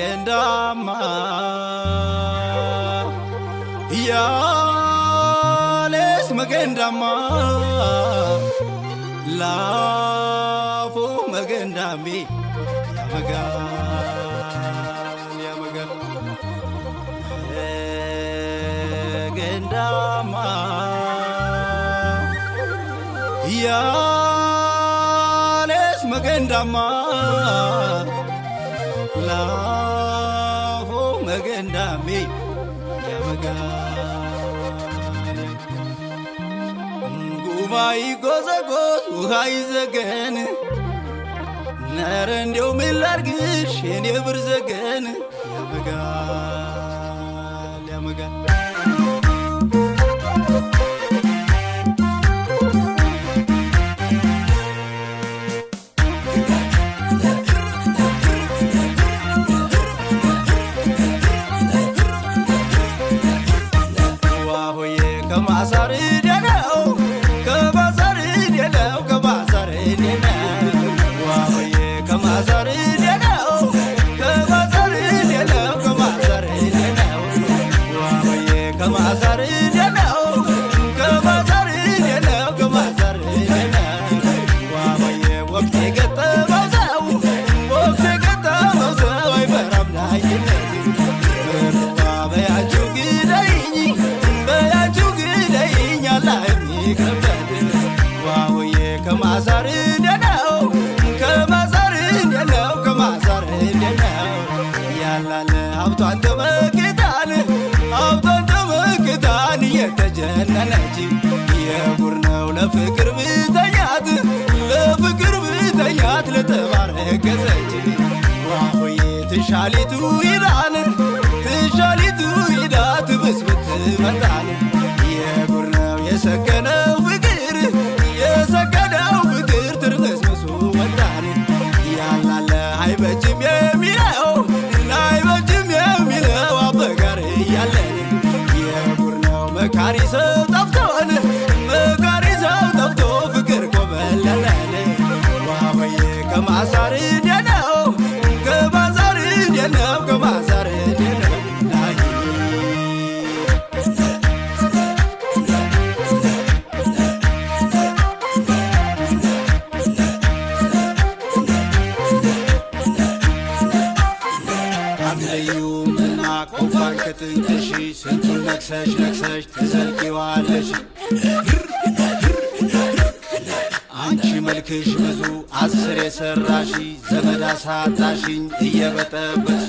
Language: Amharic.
መገንዳማ ያለስ መገንዳማ ላፎ መገንዳሜ ያመጋል መገንዳማ ያለስ መገንዳማ ላፎ መገንዳሜ ያመጋል ጉማይ ጎዘጎዝ ውሃይ ዘገን ነረ እንደው ምን ላርግሽ የኔ ብር ዘገን ያመጋል ከማሳር ደለው ከባዛር ደለው ከባዛር ደለው ዋሆዬ ከማሳር ደለው ከባዛር ደለው ከባዛር ደለው ዋሆዬ ከማሳር ደለው ከባዛር ደለው ከባዛር ደለው ዋሆዬ ወቅት ገጠመው ሰው አይበራም ላይ በያችሁ ግደይኝ ዋሆዬ ከማዛር ደለው ከማዛር ደለው ከማዛር ደለው ያላለ ሀብቷን ተመክታን የተጀነነች የጉር ነው ለፍቅር ብተኛት ለተባረከሰች ዋሆዬ ትሻሊቱ ይዳ ትብስብት መጣን የጉር ነው የሰከነው ፍቅር ትርምስምሱ ወጣን ያላለ አይበጅም የሚለው አበጋር እያለን የጉር ነው መካሪ ሰው ጠፍቶ ፍቅር ኮበለለን ዋሆዬ ከማሳር ደለው ከባዛር ደለው ከማዛር ደለው ከጥንቅሽ ስንቱን ነክሰሽ ትዘልቂዋለሽ አንቺ መልክሽ ብዙ 10 የሰራሽ ዘመድ አሳጣሽኝ እየበጠበጥሽ